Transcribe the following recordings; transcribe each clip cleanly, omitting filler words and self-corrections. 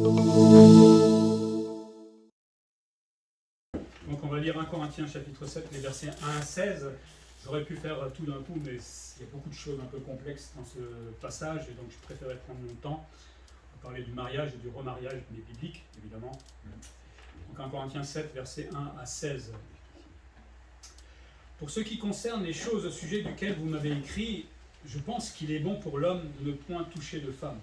Donc on va lire 1 Corinthiens chapitre 7, les versets 1 à 16. J'aurais pu faire tout d'un coup, mais il y a beaucoup de choses un peu complexes dans ce passage, et donc je préférais prendre mon temps pour parler du mariage et du remariage, mais biblique, évidemment. Donc 1 Corinthiens 7, versets 1 à 16. Pour ce qui concerne les choses au sujet duquel vous m'avez écrit, je pense qu'il est bon pour l'homme de ne point toucher de femme.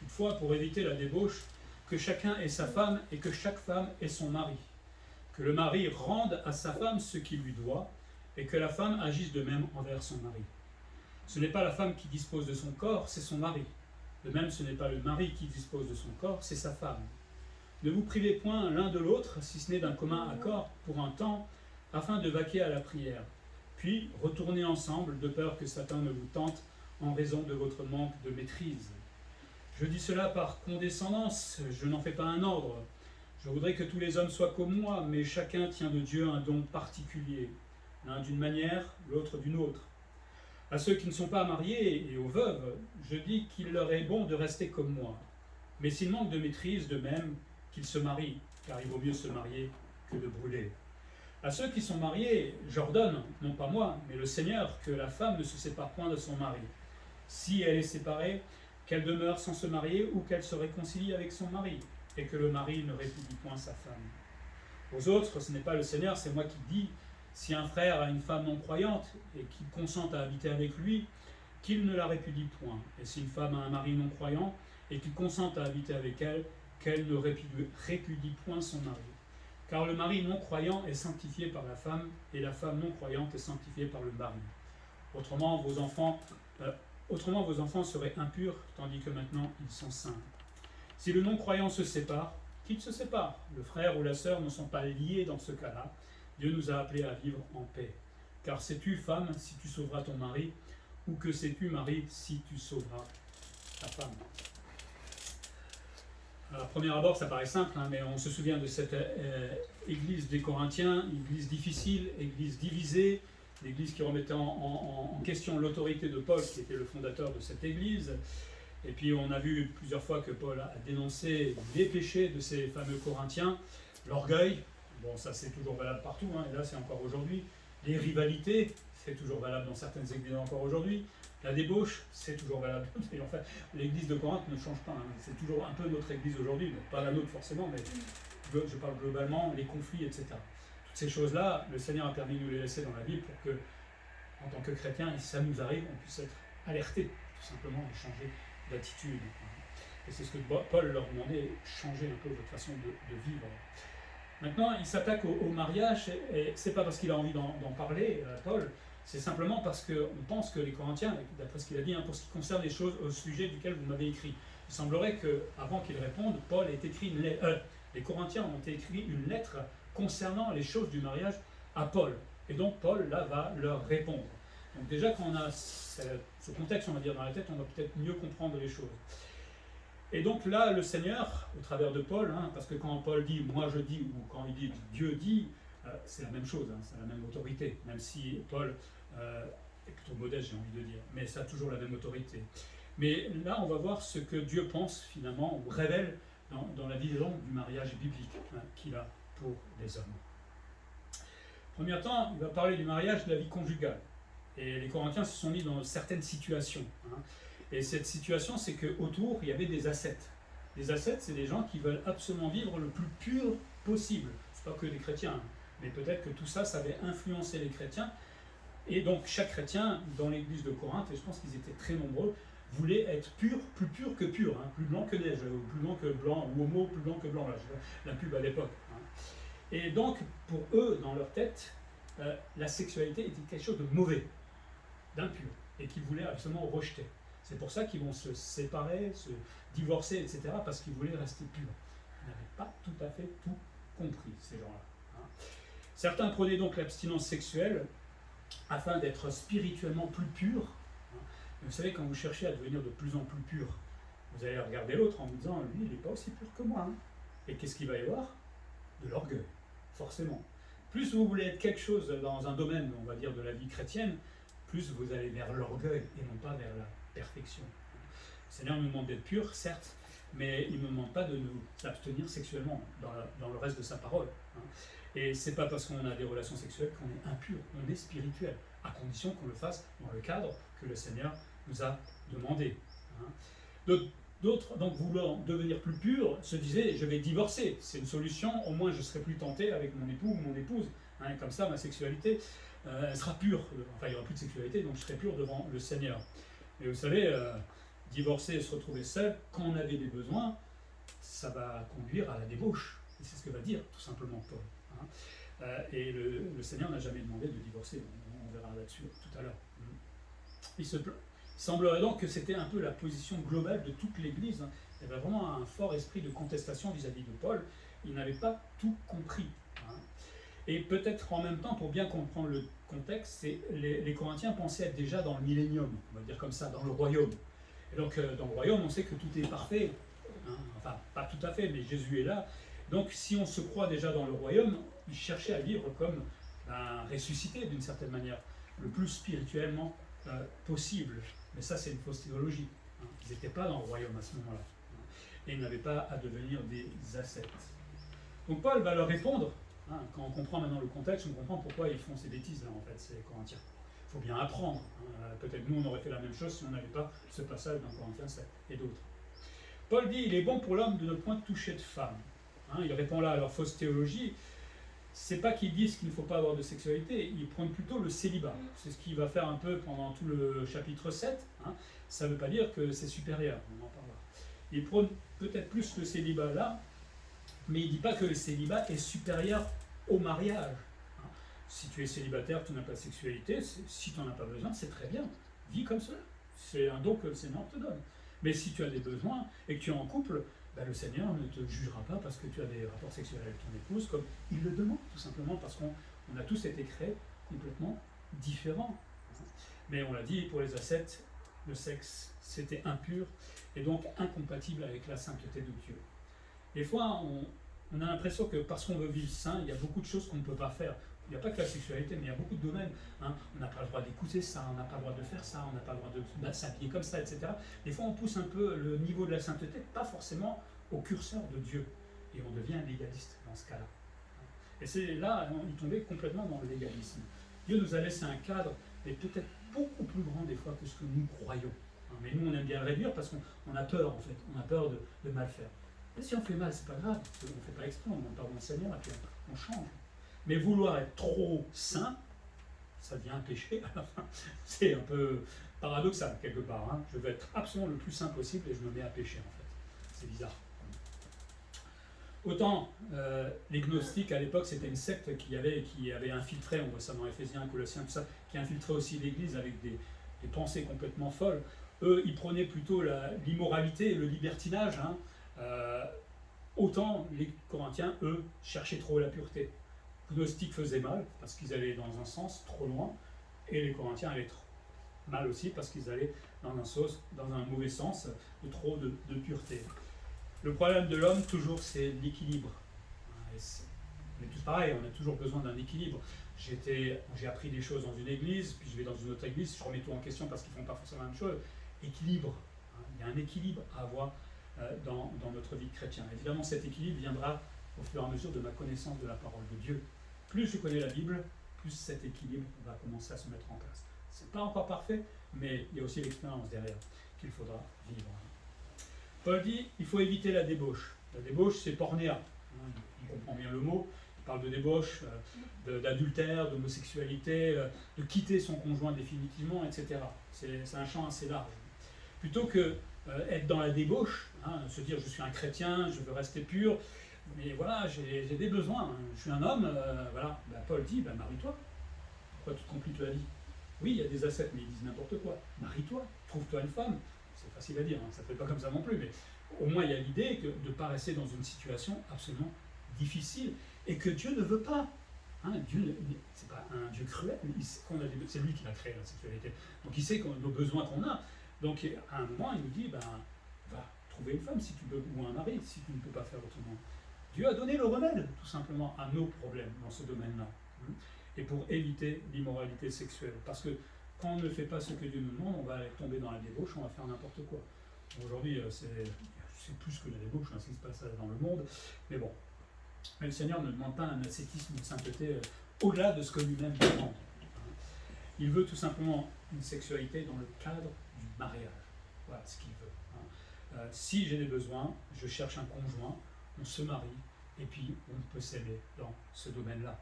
Toutefois, pour éviter la débauche, que chacun ait sa femme et que chaque femme ait son mari. Que le mari rende à sa femme ce qu'il lui doit, et que la femme agisse de même envers son mari. Ce n'est pas la femme qui dispose de son corps, c'est son mari. De même, ce n'est pas le mari qui dispose de son corps, c'est sa femme. Ne vous privez point l'un de l'autre, si ce n'est d'un commun accord, pour un temps, afin de vaquer à la prière. Puis, retournez ensemble, de peur que Satan ne vous tente en raison de votre manque de maîtrise. Je dis cela par condescendance, je n'en fais pas un ordre. Je voudrais que tous les hommes soient comme moi, mais chacun tient de Dieu un don particulier, l'un d'une manière, l'autre d'une autre. À ceux qui ne sont pas mariés et aux veuves, je dis qu'il leur est bon de rester comme moi. Mais s'ils manquent de maîtrise, de même qu'ils se marient, car il vaut mieux se marier que de brûler. À ceux qui sont mariés, j'ordonne, non pas moi, mais le Seigneur, que la femme ne se sépare point de son mari. Si elle est séparée, qu'elle demeure sans se marier ou qu'elle se réconcilie avec son mari, et que le mari ne répudie point sa femme. Aux autres, ce n'est pas le Seigneur, c'est moi qui dis, si un frère a une femme non croyante et qu'il consente à habiter avec lui, qu'il ne la répudie point. Et si une femme a un mari non croyant et qu'il consente à habiter avec elle, qu'elle ne répudie point son mari. Car le mari non croyant est sanctifié par la femme, et la femme non croyante est sanctifiée par le mari. Autrement, vos enfants seraient impurs, tandis que maintenant ils sont saints. Si le non-croyant se sépare, qu'il se sépare. Le frère ou la sœur ne sont pas liés dans ce cas-là. Dieu nous a appelés à vivre en paix. Car sais-tu, femme, si tu sauveras ton mari, ou que sais-tu, mari, si tu sauveras ta femme. À premier abord, ça paraît simple, mais on se souvient de cette église des Corinthiens, église difficile, église divisée, l'église qui remettait en question l'autorité de Paul, qui était le fondateur de cette église. Et puis on a vu plusieurs fois que Paul a dénoncé les péchés de ces fameux Corinthiens, l'orgueil, bon ça c'est toujours valable partout, et là c'est encore aujourd'hui, les rivalités, c'est toujours valable dans certaines églises encore aujourd'hui, la débauche, c'est toujours valable. Et en fait, l'église de Corinthe ne change pas, c'est toujours un peu notre église aujourd'hui, pas la nôtre forcément, mais je parle globalement, les conflits, etc. Toutes ces choses-là, le Seigneur a permis de nous les laisser dans la Bible pour que, en tant que chrétiens, si ça nous arrive, on puisse être alertés, tout simplement, et changer d'attitude. Et c'est ce que Paul leur demandait, changer un peu votre façon de vivre. Maintenant, il s'attaque au mariage, et c'est pas parce qu'il a envie d'en parler, Paul, c'est simplement parce qu'on pense que les Corinthiens, d'après ce qu'il a dit, pour ce qui concerne les choses au sujet duquel vous m'avez écrit, il semblerait qu'avant qu'il réponde, Paul ait écrit les Corinthiens ont écrit une lettre concernant les choses du mariage à Paul. Et donc Paul, là, va leur répondre. Donc déjà, quand on a ce contexte, on va dire, dans la tête, on va peut-être mieux comprendre les choses. Et donc là, le Seigneur, au travers de Paul, parce que quand Paul dit « moi je dis » ou quand il dit « Dieu dit », c'est la même chose, c'est la même autorité, même si Paul est plutôt modeste, j'ai envie de dire, mais ça a toujours la même autorité. Mais là, on va voir ce que Dieu pense finalement, ou révèle dans la vision du mariage biblique qu'il a pour les hommes. Premier temps, il va parler du mariage, de la vie conjugale. Et les Corinthiens se sont mis dans certaines situations. Et cette situation, c'est qu'autour, il y avait des ascètes. Les ascètes, c'est des gens qui veulent absolument vivre le plus pur possible. C'est pas que des chrétiens, mais peut-être que tout ça, ça avait influencé les chrétiens. Et donc, chaque chrétien, dans l'église de Corinthe, et je pense qu'ils étaient très nombreux, voulait être pur, plus pur que pur, plus blanc que neige, plus blanc que blanc, ou homo, plus blanc que blanc, là, la pub à l'époque. Et donc, pour eux, dans leur tête, la sexualité était quelque chose de mauvais, d'impur, et qu'ils voulaient absolument rejeter. C'est pour ça qu'ils vont se séparer, se divorcer, etc., parce qu'ils voulaient rester purs. Ils n'avaient pas tout à fait tout compris, ces gens-là. Certains prenaient donc l'abstinence sexuelle afin d'être spirituellement plus purs. Vous savez, quand vous cherchez à devenir de plus en plus pur, vous allez regarder l'autre en vous disant « lui, il n'est pas aussi pur que moi ». Et qu'est-ce qu'il va y avoir ? De l'orgueil, forcément. Plus vous voulez être quelque chose dans un domaine, on va dire, de la vie chrétienne, plus vous allez vers l'orgueil et non pas vers la perfection. Le Seigneur nous demande d'être purs, certes, mais il ne nous demande pas de nous abstenir sexuellement dans le reste de sa parole. Hein. Et c'est pas parce qu'on a des relations sexuelles qu'on est impur, on est spirituel, à condition qu'on le fasse dans le cadre que le Seigneur nous a demandé. Hein. D'autres, donc voulant devenir plus purs, se disaient je vais divorcer, c'est une solution, au moins je serai plus tenté avec mon époux ou mon épouse. Hein, comme ça ma sexualité elle sera pure, enfin il n'y aura plus de sexualité, donc je serai pur devant le Seigneur. Mais vous savez, divorcer et se retrouver seul, quand on avait des besoins, ça va conduire à la débauche. Et c'est ce que va dire tout simplement Paul. Hein. Et le Seigneur n'a jamais demandé de divorcer, on verra là-dessus tout à l'heure. Il semblerait donc que c'était un peu la position globale de toute l'Église. Hein. Il y avait vraiment un fort esprit de contestation vis-à-vis de Paul. Il n'avait pas tout compris. Hein. Et peut-être en même temps, pour bien comprendre le contexte, les Corinthiens pensaient être déjà dans le millénium, on va dire comme ça, dans le royaume. Et donc dans le royaume, on sait que tout est parfait. Hein. Enfin, pas tout à fait, mais Jésus est là. Donc si on se croit déjà dans le royaume, ils cherchaient à vivre comme ressuscité d'une certaine manière, le plus spirituellement possible. Mais ça, c'est une fausse théologie. Hein. Ils n'étaient pas dans le royaume à ce moment-là. Hein. Et ils n'avaient pas à devenir des ascètes. Donc Paul va leur répondre. Hein, quand on comprend maintenant le contexte, on comprend pourquoi ils font ces bêtises-là, en fait, ces Corinthiens. Il faut bien apprendre. Hein. Peut-être nous, on aurait fait la même chose si on n'avait pas ce passage dans Corinthiens 7 et d'autres. Paul dit, il est bon pour l'homme de ne point toucher de femme. Hein, il répond là à leur fausse théologie. C'est pas qu'ils disent qu'il ne faut pas avoir de sexualité, ils prônent plutôt le célibat. C'est ce qu'il va faire un peu pendant tout le chapitre 7. Hein. Ça ne veut pas dire que c'est supérieur, on en parlera. Il prône peut-être plus le célibat là, mais il ne dit pas que le célibat est supérieur au mariage. Hein. Si tu es célibataire, tu n'as pas de sexualité, si tu n'en as pas besoin, c'est très bien. Vis comme cela. C'est un don que le Seigneur te donne. Mais si tu as des besoins et que tu es en couple, ben le Seigneur ne te jugera pas parce que tu as des rapports sexuels avec ton épouse, comme il le demande, tout simplement parce qu'on a tous été créés complètement différents. Mais on l'a dit, pour les ascètes, le sexe, c'était impur et donc incompatible avec la sainteté de Dieu. Des fois, on a l'impression que parce qu'on veut vivre saint, il y a beaucoup de choses qu'on ne peut pas faire. Il n'y a pas que la sexualité, mais il y a beaucoup de domaines. Hein. On n'a pas le droit d'écouter ça, on n'a pas le droit de faire ça, on n'a pas le droit de s'habiller comme ça, etc. Des fois, on pousse un peu le niveau de la sainteté, pas forcément au curseur de Dieu. Et on devient légaliste dans ce cas-là. Et c'est là, il tombait complètement dans le légalisme. Dieu nous a laissé un cadre, mais peut-être beaucoup plus grand des fois que ce que nous croyons. Mais nous, on aime bien le réduire parce qu'on a peur, en fait. On a peur de mal faire. Et si on fait mal, c'est pas grave. On ne fait pas exprès, on demande pardon au Seigneur et puis on change. Mais vouloir être trop saint, ça devient un péché à la fin. C'est un peu paradoxal quelque part. Hein. Je veux être absolument le plus saint possible et je me mets à pécher en fait. C'est bizarre. Autant les gnostiques à l'époque c'était une secte qui avait infiltré, on voit ça dans Éphésiens, Colossiens, tout ça, qui infiltrait aussi l'Église avec des pensées complètement folles. Eux, ils prenaient plutôt l'immoralité et le libertinage. Hein. Autant les Corinthiens, eux, cherchaient trop la pureté. Les gnostiques faisaient mal parce qu'ils allaient dans un sens trop loin, et les Corinthiens allaient mal aussi parce qu'ils allaient dans un mauvais sens de trop de pureté. Le problème de l'homme, toujours, c'est l'équilibre. On est tous pareils, on a toujours besoin d'un équilibre. J'ai appris des choses dans une église, puis je vais dans une autre église, je remets tout en question parce qu'ils ne font pas forcément la même chose. Équilibre. Il y a un équilibre à avoir dans notre vie de chrétien. Évidemment, cet équilibre viendra au fur et à mesure de ma connaissance de la parole de Dieu. Plus je connais la Bible, plus cet équilibre va commencer à se mettre en place. Ce n'est pas encore parfait, mais il y a aussi l'expérience derrière qu'il faudra vivre. Paul dit il faut éviter la débauche. La débauche, c'est pornéa. On comprend bien le mot. Il parle de débauche, d'adultère, d'homosexualité, de quitter son conjoint définitivement, etc. C'est un champ assez large. Plutôt que être dans la débauche, hein, se dire je suis un chrétien, je veux rester pur, mais voilà, j'ai des besoins, hein, je suis un homme, voilà. Ben, Paul dit, ben, marie-toi. Pourquoi tu te compliques la vie? Oui, il y a des ascètes, mais ils disent n'importe quoi. Marie-toi, trouve-toi une femme. C'est facile à dire, hein, ça ne fait pas comme ça non plus, mais au moins il y a l'idée de ne pas rester dans une situation absolument difficile et que Dieu ne veut pas. Hein, Dieu, c'est pas un Dieu cruel, c'est lui qui a créé la sexualité. Donc il sait nos besoins qu'on a. Donc à un moment, il nous dit, ben, va trouver une femme si tu veux, ou un mari si tu ne peux pas faire autrement. Dieu a donné le remède, tout simplement, à nos problèmes dans ce domaine-là. Et pour éviter l'immoralité sexuelle. Parce que quand on ne fait pas ce que Dieu nous demande, on va tomber dans la débauche, on va faire n'importe quoi. Aujourd'hui, c'est plus que la débauche, ce qui se passe dans le monde, mais bon. Mais le Seigneur ne demande pas un ascétisme, une sainteté au-delà de ce que lui-même demande. Il veut tout simplement une sexualité dans le cadre du mariage. Voilà ce qu'il veut. Si j'ai des besoins, je cherche un conjoint, on se marie, et puis on peut s'aimer dans ce domaine-là.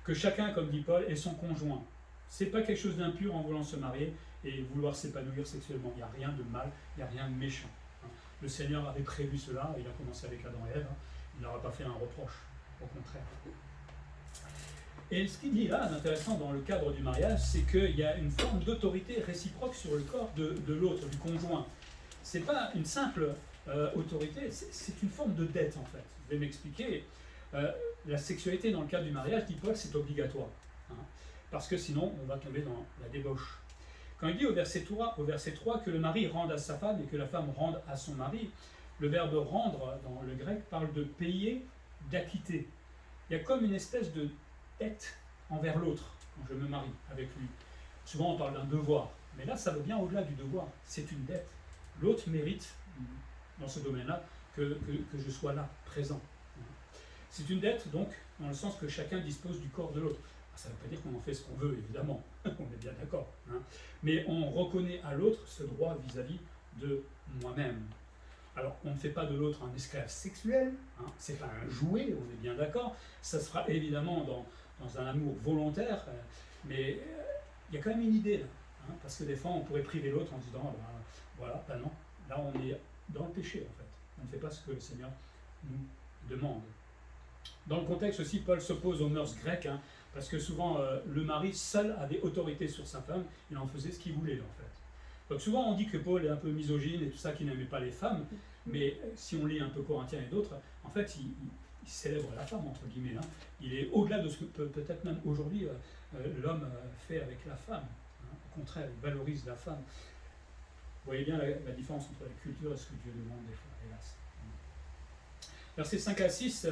Que chacun, comme dit Paul, ait son conjoint. C'est pas quelque chose d'impur en voulant se marier et vouloir s'épanouir sexuellement. Il n'y a rien de mal, il n'y a rien de méchant. Le Seigneur avait prévu cela, il a commencé avec Adam et Ève, il n'aura pas fait un reproche, au contraire. Et ce qu'il dit là, d'intéressant dans le cadre du mariage, c'est qu'il y a une forme d'autorité réciproque sur le corps de l'autre, du conjoint. C'est pas une simple autorité, c'est une forme de dette en fait. Je vais m'expliquer. La sexualité dans le cadre du mariage, dit Paul, c'est obligatoire. Parce que sinon, on va tomber dans la débauche. Quand il dit au verset 3 que le mari rende à sa femme et que la femme rende à son mari, le verbe rendre dans le grec parle de payer, d'acquitter. Il y a comme une espèce de dette envers l'autre quand je me marie avec lui. Souvent on parle d'un devoir, mais là ça va bien au-delà du devoir, c'est une dette. L'autre mérite, dans ce domaine-là, que je sois là, présent. C'est une dette donc, dans le sens que chacun dispose du corps de l'autre. Ça ne veut pas dire qu'on en fait ce qu'on veut, évidemment, on est bien d'accord. Mais on reconnaît à l'autre ce droit vis-à-vis de moi-même. Alors, on ne fait pas de l'autre un esclave sexuel, c'est pas un jouet, on est bien d'accord. Ça se fera évidemment dans un amour volontaire, mais il y a quand même une idée là. Parce que des fois, on pourrait priver l'autre en disant, non, là on est dans le péché en fait. On ne fait pas ce que le Seigneur nous demande. Dans le contexte aussi, Paul s'oppose aux mœurs grecques, parce que souvent le mari seul avait autorité sur sa femme, il en faisait ce qu'il voulait en fait. Donc souvent on dit que Paul est un peu misogyne et tout ça, qu'il n'aimait pas les femmes, mais si on lit un peu Corinthiens et d'autres, en fait il célèbre la femme entre guillemets. Il est au-delà de ce que peut-être même aujourd'hui l'homme fait avec la femme. Au contraire, il valorise la femme. Vous voyez bien la différence entre la culture et ce que Dieu demande des fois, hélas. Versets 5 à 6,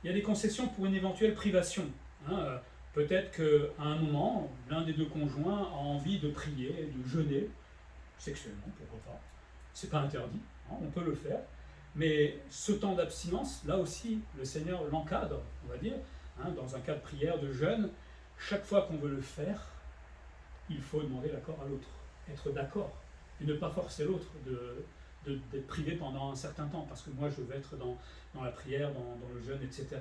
il y a des concessions pour une éventuelle privation. Peut-être qu'à un moment, l'un des deux conjoints a envie de prier, de jeûner, sexuellement, pourquoi pas. C'est pas interdit, on peut le faire. Mais ce temps d'abstinence, là aussi, le Seigneur l'encadre, on va dire, dans un cas de prière, de jeûne. Chaque fois qu'on veut le faire, il faut demander l'accord à l'autre, être d'accord, et ne pas forcer l'autre d'être privé pendant un certain temps, parce que moi je veux être dans la prière, dans le jeûne, etc.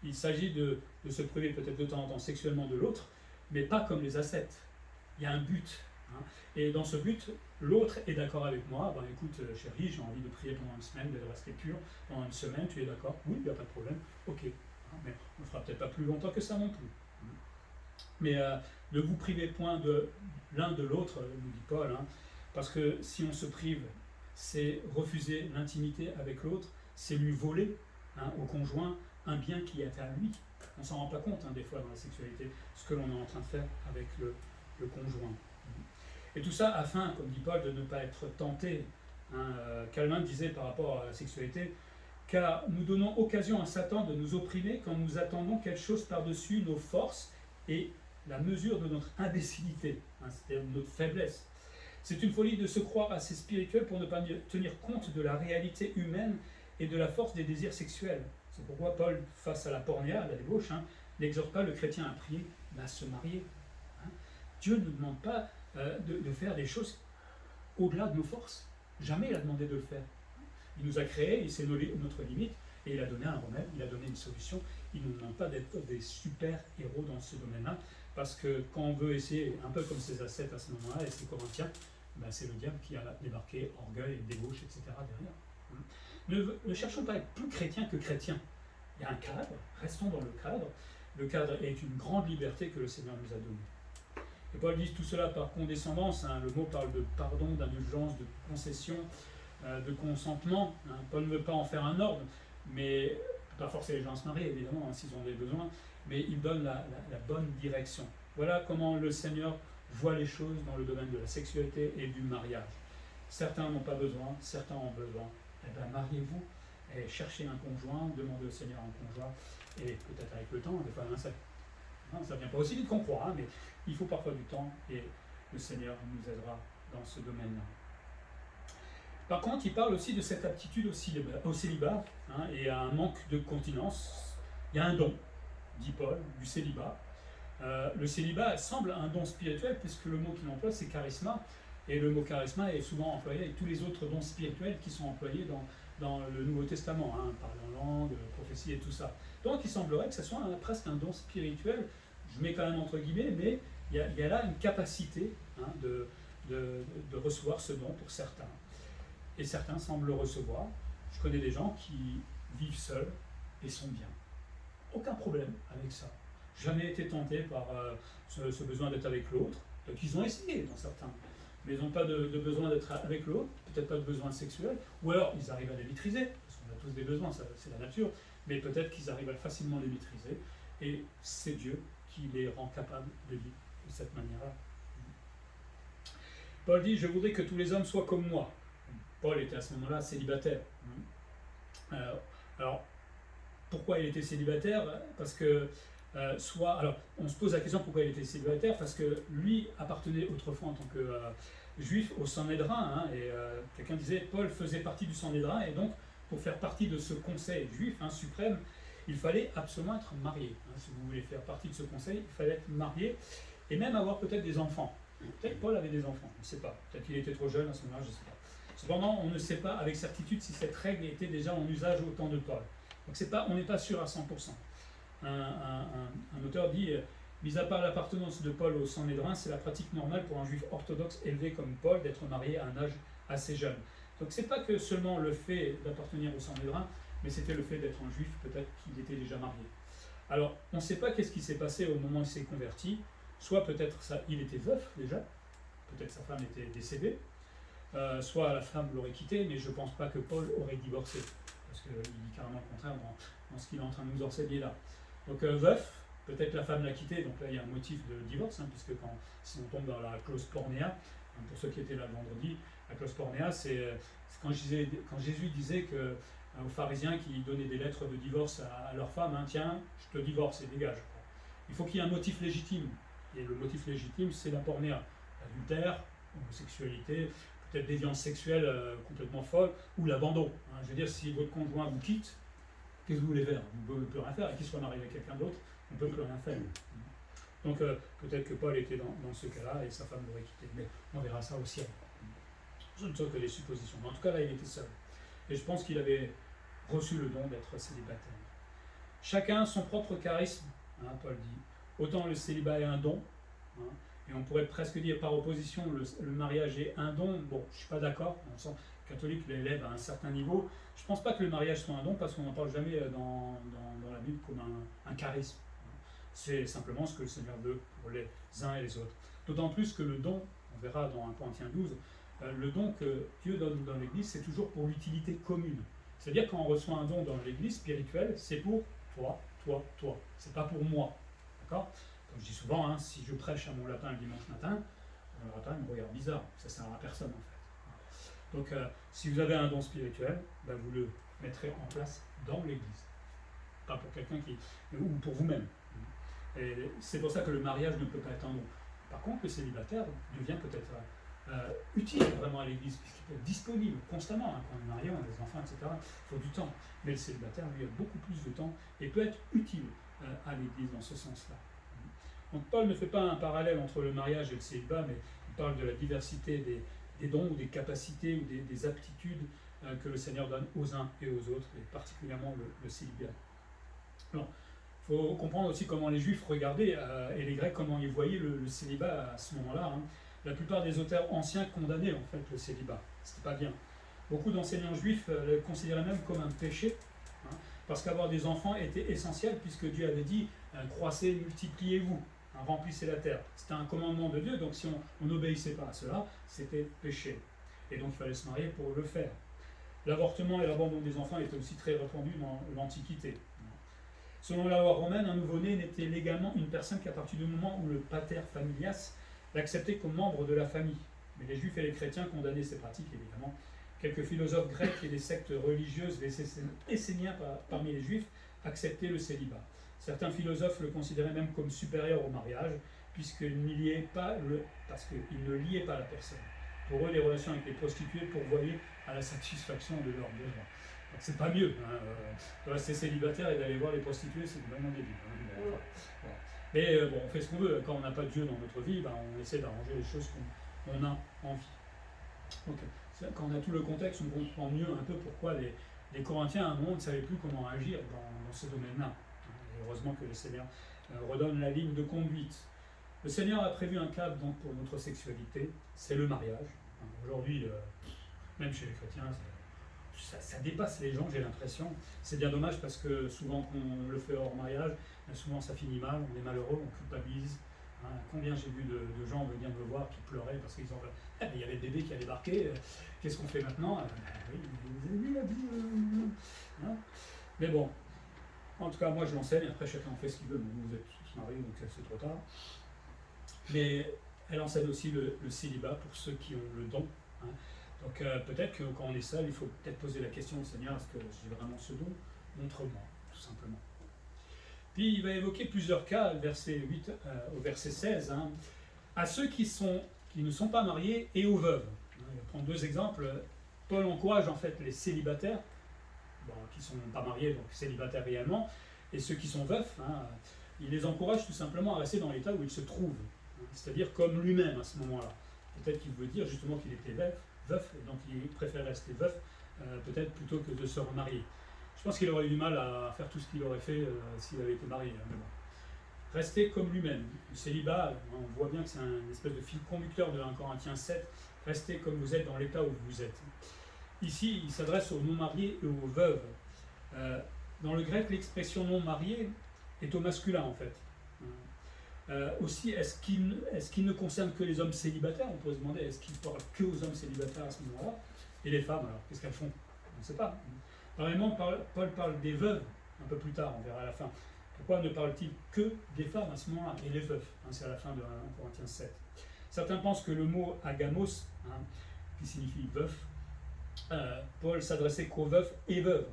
Il s'agit de se priver peut-être de temps en temps sexuellement de l'autre, mais pas comme les ascètes. Il y a un but. Et dans ce but, l'autre est d'accord avec moi. Écoute, chérie, j'ai envie de prier pendant une semaine, de rester pur pendant une semaine, tu es d'accord? Oui, il n'y a pas de problème. Ok. Mais on ne fera peut-être pas plus longtemps que ça non plus. Mais ne vous privez point de l'un de l'autre, nous dit Paul, parce que si on se prive, c'est refuser l'intimité avec l'autre, c'est lui voler au conjoint un bien qui est à lui. On ne s'en rend pas compte des fois dans la sexualité, ce que l'on est en train de faire avec le conjoint. Et tout ça afin, comme dit Paul, de ne pas être tenté. Calvin disait par rapport à la sexualité, car nous donnons occasion à Satan de nous opprimer quand nous attendons quelque chose par-dessus nos forces et la mesure de notre imbécilité, c'est-à-dire notre faiblesse. C'est une folie de se croire assez spirituel pour ne pas tenir compte de la réalité humaine et de la force des désirs sexuels. C'est pourquoi Paul, face à la pornéa, à la débauche, n'exhorte pas le chrétien à prier, mais à se marier. Dieu ne nous demande pas de faire des choses au-delà de nos forces. Jamais il a demandé de le faire. Il nous a créés, il sait notre limite, et il a donné un remède, il a donné une solution. Il ne nous demande pas d'être des super-héros dans ce domaine-là, parce que quand on veut essayer, un peu comme ces ascètes à ce moment-là, et ces Corinthiens, c'est le diable qui a débarqué, orgueil, débauche, etc. derrière. Ne cherchons pas à être plus chrétiens que chrétiens. Il y a un cadre, restons dans le cadre. Le cadre est une grande liberté que le Seigneur nous a donnée. Et Paul dit tout cela par condescendance, le mot parle de pardon, d'indulgence, de concession, de consentement. Paul ne veut pas en faire un ordre, mais pas forcer les gens à se marier, évidemment, s'ils ont des besoins, mais il donne la bonne direction. Voilà comment le Seigneur voit les choses dans le domaine de la sexualité et du mariage. Certains n'ont pas besoin, certains ont besoin. Mariez-vous et cherchez un conjoint, demandez au Seigneur un conjoint, et peut-être avec le temps, des fois, ça ne vient pas aussi vite qu'on croit, mais il faut parfois du temps, et le Seigneur nous aidera dans ce domaine-là. Par contre, il parle aussi de cette aptitude au célibat, hein, et à un manque de continence. Il y a un don, dit Paul, du célibat. Le célibat semble un don spirituel, puisque le mot qu'il emploie, c'est charisma, et le mot charisma est souvent employé avec tous les autres dons spirituels qui sont employés dans le Nouveau Testament, hein, parler en langue, prophétie et tout ça. Donc il semblerait que ce soit presque un don spirituel, je mets quand même entre guillemets, mais il y a là une capacité, hein, de recevoir ce don pour certains. Et certains semblent le recevoir. Je connais des gens qui vivent seuls et sont bien. Aucun problème avec ça. Jamais été tenté par ce besoin d'être avec l'autre. Donc ils ont essayé dans certains, mais ils n'ont pas de besoin d'être avec l'autre, peut-être pas de besoin sexuel, ou alors ils arrivent à les maîtriser, parce qu'on a tous des besoins, c'est la nature, mais peut-être qu'ils arrivent à facilement les maîtriser, et c'est Dieu qui les rend capables de vivre de cette manière-là. Paul dit, je voudrais que tous les hommes soient comme moi. Paul était à ce moment-là célibataire. Alors, pourquoi il était célibataire? Parce que, alors, on se pose la question pourquoi il était célibataire, parce que lui appartenait autrefois en tant que juif au Sanhédrin, hein, et quelqu'un disait, Paul faisait partie du Sanhédrin, et donc, pour faire partie de ce conseil juif, hein, suprême, il fallait absolument être marié. Hein, si vous voulez faire partie de ce conseil, il fallait être marié, et même avoir peut-être des enfants. Peut-être Paul avait des enfants, on ne sait pas. Peut-être qu'il était trop jeune à ce moment-là, je ne sais pas. Cependant, on ne sait pas avec certitude si cette règle était déjà en usage au temps de Paul. Donc on n'est pas sûr à 100%. Un auteur dit, mis à part l'appartenance de Paul au Sanhédrin, c'est la pratique normale pour un juif orthodoxe élevé comme Paul d'être marié à un âge assez jeune. Donc c'est pas que seulement le fait d'appartenir au Sanhédrin, mais c'était le fait d'être un juif, peut-être qu'il était déjà marié. Alors, on ne sait pas qu'est-ce qui s'est passé au moment où il s'est converti. Soit peut-être il était veuf déjà, peut-être sa femme était décédée, soit la femme l'aurait quitté, mais je ne pense pas que Paul aurait divorcé, parce qu'il dit carrément le contraire dans ce qu'il est en train de nous enseigner là. Donc veuf, peut-être la femme l'a quitté, donc là il y a un motif de divorce, hein, puisque si on tombe dans la clause pornéa, hein, pour ceux qui étaient là le vendredi, la clause pornéa, c'est quand Jésus disait aux pharisiens qui donnaient des lettres de divorce à leur femme, hein, tiens, je te divorce et dégage. Il faut qu'il y ait un motif légitime. Et le motif légitime, c'est la pornéa, l'adultère, homosexualité, peut-être déviance sexuelle complètement folle, ou l'abandon. Hein. Je veux dire, si votre conjoint vous quitte, qu'est-ce que vous voulez faire? Vous ne pouvez plus rien faire, et qu'il soit marié avec quelqu'un d'autre, on ne peut plus rien faire. Donc peut-être que Paul était dans ce cas-là, et sa femme l'aurait quitté, mais on verra ça au ciel. Ce ne sont que des suppositions. Mais en tout cas, là, il était seul. Et je pense qu'il avait reçu le don d'être célibataire. Chacun son propre charisme, hein, Paul dit. Autant le célibat est un don, hein, et on pourrait presque dire par opposition le mariage est un don. Bon, je ne suis pas d'accord, on sent que le catholique l'élève à un certain niveau. Je ne pense pas que le mariage soit un don parce qu'on n'en parle jamais dans la Bible comme un charisme. C'est simplement ce que le Seigneur veut pour les uns et les autres. D'autant plus que le don, on verra dans 1 Corinthiens 12, le don que Dieu donne dans l'Église, c'est toujours pour l'utilité commune. C'est-à-dire quand on reçoit un don dans l'Église spirituelle, c'est pour toi, toi, toi. C'est pas pour moi. D'accord? Comme je dis souvent, hein, si je prêche à mon lapin le dimanche matin, le lapin me regarde bizarre. Ça ne sert à personne en fait. Donc si vous avez un don spirituel, ben, vous le mettrez en place dans l'Église. Pas pour quelqu'un ou pour vous-même. Et c'est pour ça que le mariage ne peut pas être un don. Par contre, le célibataire devient peut-être utile vraiment à l'Église, puisqu'il peut être disponible constamment. Hein, quand on est marié, on a des enfants, etc. Il faut du temps. Mais le célibataire, lui, a beaucoup plus de temps et peut être utile à l'Église dans ce sens-là. Donc Paul ne fait pas un parallèle entre le mariage et le célibat, mais il parle de la diversité des dons ou des capacités ou des aptitudes que le Seigneur donne aux uns et aux autres, et particulièrement le célibat. Alors, il faut comprendre aussi comment les Juifs regardaient, et les Grecs, comment ils voyaient le célibat à ce moment-là. Hein. La plupart des auteurs anciens condamnaient en fait le célibat. C'était pas bien. Beaucoup d'enseignants juifs le considéraient même comme un péché, hein, parce qu'avoir des enfants était essentiel, puisque Dieu avait dit croissez, multipliez-vous, hein, remplissez la terre. C'était un commandement de Dieu, donc si on n'obéissait pas à cela, c'était péché. Et donc il fallait se marier pour le faire. L'avortement et l'abandon des enfants étaient aussi très répandus dans l'Antiquité. Selon la loi romaine, un nouveau-né n'était légalement une personne qu'à partir du moment où le pater familias l'acceptait comme membre de la famille. Mais les juifs et les chrétiens condamnaient ces pratiques, évidemment. Quelques philosophes grecs et des sectes religieuses, les Esséniens parmi les juifs, acceptaient le célibat. Certains philosophes le considéraient même comme supérieur au mariage, puisqu'ils ne liaient pas la personne. Pour eux, les relations avec les prostituées pourvoyaient à la satisfaction de leurs besoins. Donc c'est pas mieux, hein, de rester célibataire et d'aller voir les prostituées, c'est vraiment débile. Hein, bon, voilà. Mais bon, on fait ce qu'on veut. Quand on n'a pas Dieu dans notre vie, ben, on essaie d'arranger les choses qu'on a envie. Donc, quand on a tout le contexte, on comprend mieux un peu pourquoi les Corinthiens, à un moment, ne savaient plus comment agir dans ce domaine-là. Et heureusement que le Seigneur redonne la ligne de conduite. Le Seigneur a prévu un cadre donc, pour notre sexualité, c'est le mariage. Aujourd'hui, même chez les chrétiens, ça dépasse les gens, j'ai l'impression. C'est bien dommage parce que souvent qu'on le fait hors mariage, souvent ça finit mal, on est malheureux, on culpabilise. Hein, combien j'ai vu de gens venir me voir qui pleuraient parce qu'ils ont il y avait le bébé qui a débarqué, qu'est-ce qu'on fait maintenant? Oui, vous avez vu la vie hein. Mais bon, en tout cas, moi je l'enseigne, après chacun en fait ce qu'il veut, vous êtes tous mariés, donc c'est trop tard. Mais elle enseigne aussi le célibat pour ceux qui ont le don. Hein. Donc peut-être que quand on est seul, il faut peut-être poser la question au Seigneur, est-ce que j'ai vraiment ce don? Montre-moi, tout simplement. Puis il va évoquer plusieurs cas, verset 8 au verset 16, hein, à ceux qui ne sont pas mariés et aux veuves. Il va prendre deux exemples. Paul encourage en fait les célibataires, qui ne sont pas mariés, donc célibataires réellement, et ceux qui sont veufs, hein, il les encourage tout simplement à rester dans l'état où ils se trouvent, hein, c'est-à-dire comme lui-même à ce moment-là. Peut-être qu'il veut dire justement qu'il était veuf, et donc il préfère rester veuf, peut-être plutôt que de se remarier. Je pense qu'il aurait eu du mal à faire tout ce qu'il aurait fait s'il avait été marié. Mais bon. Rester comme lui-même. Le célibat, on voit bien que c'est un espèce de fil conducteur de 1 Corinthiens 7. Restez comme vous êtes dans l'état où vous êtes. Ici, il s'adresse aux non-mariés et aux veuves. Dans le grec, l'expression non-marié est au masculin en fait. Aussi, est-ce qu'il ne concerne que les hommes célibataires? On pourrait se demander, est-ce qu'il parle que aux hommes célibataires à ce moment-là? Et les femmes, alors, qu'est-ce qu'elles font? On ne sait pas. Pareillement, Paul parle des veuves un peu plus tard, on verra à la fin. Pourquoi ne parle-t-il que des femmes à ce moment-là? Et les veufs, hein, c'est à la fin de 1 Corinthiens 7. Certains pensent que le mot agamos, hein, qui signifie veuf, Paul s'adressait qu'aux veufs et veuves,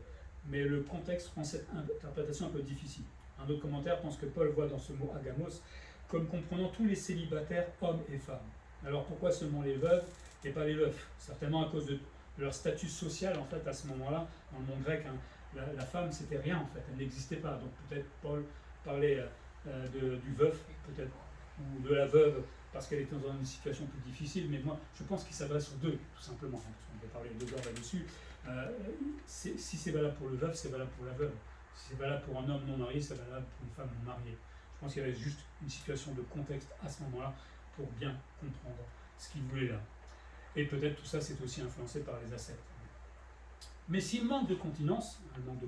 mais le contexte rend cette interprétation un peu difficile. Un autre commentaire pense que Paul voit dans ce mot agamos comme comprenant tous les célibataires, hommes et femmes. Alors pourquoi seulement les veuves et pas les veufs? Certainement à cause de leur statut social en fait à ce moment-là, dans le monde grec, hein, la femme c'était rien en fait, elle n'existait pas. Donc peut-être Paul parlait du veuf, peut-être, ou de la veuve, parce qu'elle était dans une situation plus difficile, mais moi je pense qu'il s'adresse aux deux, tout simplement, hein, parce qu'on peut parler de deux là-dessus. Si c'est valable pour le veuf, c'est valable pour la veuve. Si c'est valable pour un homme non marié, c'est valable pour une femme non mariée. Je pense qu'il y avait juste une situation de contexte à ce moment-là pour bien comprendre ce qu'il voulait là. Et peut-être tout ça c'est aussi influencé par les ascètes. Mais s'il manque de continence, le manque de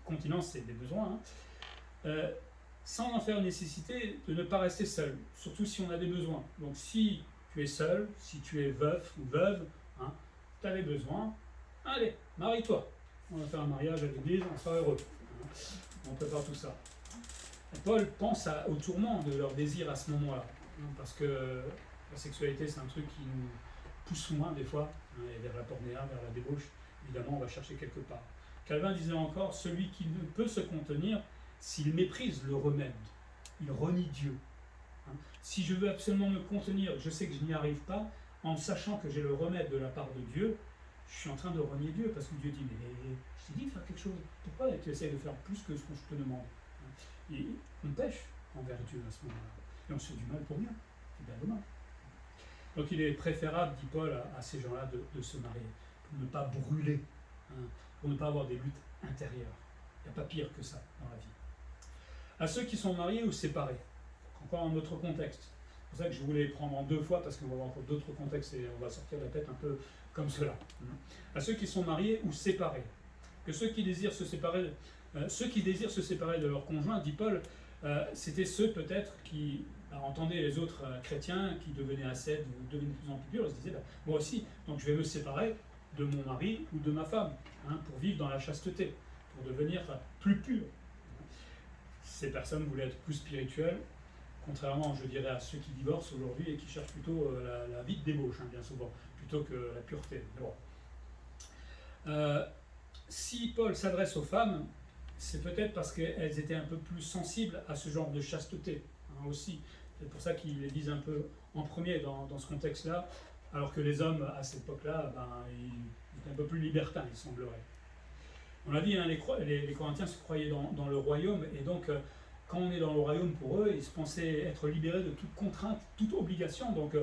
continence c'est des besoins, hein, sans en faire nécessité de ne pas rester seul, surtout si on a des besoins. Donc si tu es seul, si tu es veuf ou veuve, hein, tu as des besoins, allez, marie-toi. On va faire un mariage à l'église, on sera heureux. Hein, on prépare tout ça. Et Paul pense au tourment de leur désir à ce moment-là, hein, parce que la sexualité c'est un truc qui nous pousse loin des fois, hein, et vers la pornéa, vers la débauche. Évidemment, on va chercher quelque part. Calvin disait encore, celui qui ne peut se contenir, s'il méprise le remède, il renie Dieu. Hein. Si je veux absolument me contenir, je sais que je n'y arrive pas, en sachant que j'ai le remède de la part de Dieu, je suis en train de renier Dieu, parce que Dieu dit, mais je t'ai dit de faire quelque chose, pourquoi tu essaies de faire plus que ce que je te demande? Et on pêche envers Dieu à ce moment-là, et on se fait du mal pour rien, c'est bien dommage. Donc il est préférable, dit Paul, à ces gens-là de se marier, pour ne pas brûler, hein, pour ne pas avoir des luttes intérieures. Il n'y a pas pire que ça dans la vie. À ceux qui sont mariés ou séparés, encore un autre contexte. C'est pour ça que je voulais prendre en deux fois, parce qu'on va avoir encore d'autres contextes et on va sortir la tête un peu comme cela. À ceux qui sont mariés ou séparés. Que ceux qui désirent se séparer, de leur conjoint, dit Paul, c'était ceux peut-être qui entendaient les autres chrétiens qui devenaient ascètes ou devenaient de plus en plus purs, ils se disaient, moi aussi, donc je vais me séparer de mon mari ou de ma femme, hein, pour vivre dans la chasteté, pour devenir plus pur. Ces personnes voulaient être plus spirituelles, contrairement, je dirais, à ceux qui divorcent aujourd'hui et qui cherchent plutôt la vie de débauche, hein, bien souvent, plutôt que la pureté. Bon. Si Paul s'adresse aux femmes, c'est peut-être parce qu'elles étaient un peu plus sensibles à ce genre de chasteté, hein, aussi. C'est pour ça qu'il les vise un peu en premier dans ce contexte-là, alors que les hommes, à cette époque-là, ils étaient un peu plus libertins, il semblerait. On l'a dit, hein, les Corinthiens se croyaient dans le royaume, et donc, quand on est dans le royaume pour eux, ils se pensaient être libérés de toute contrainte, toute obligation, donc